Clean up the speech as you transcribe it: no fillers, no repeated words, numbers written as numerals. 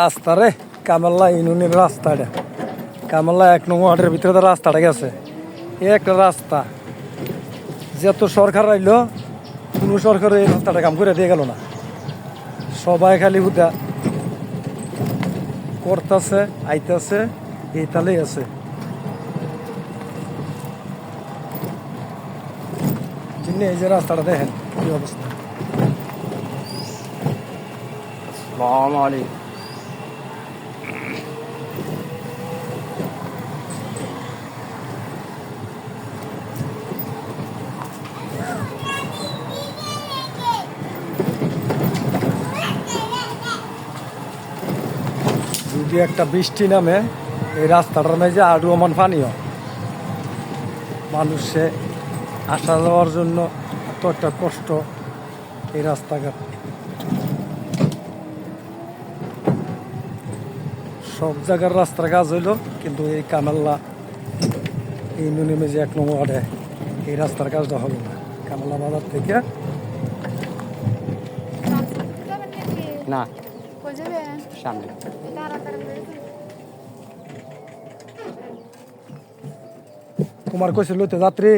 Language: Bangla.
রাস্তা রে কামাল্লা ইউনিয়নের রাস্তাটা কামাল্লা 1 নং ওয়ার্ডের ভিতরে রাস্তাটা গেছে একটা রাস্তা যত সরকার আইলো কোনো সরকার এই রাস্তাটা কাম করে দিয়ে গেল না সবাই খালি বুদ্ধা করতেছে আইতেছে এই তালেই আছে এই যে রাস্তাটা দেখেন কি অবস্থা। আসসালামু আলাইকুম। যদি একটা বৃষ্টি নামে এই রাস্তাটার মাঝে আরো অমান পানিও মানুষে আসা যাওয়ার জন্য এত একটা কষ্ট এই রাস্তাঘাট সব জায়গার রাস্তার কাজ হইলো কিন্তু এই কামাল্লা এই নুনিমে যে 1 নং ওয়ার্ডে এই রাস্তার কাজটা হলো না কামাল্লা বাজার থেকে না সামনে তোমার কইছে লইতে যাত্রী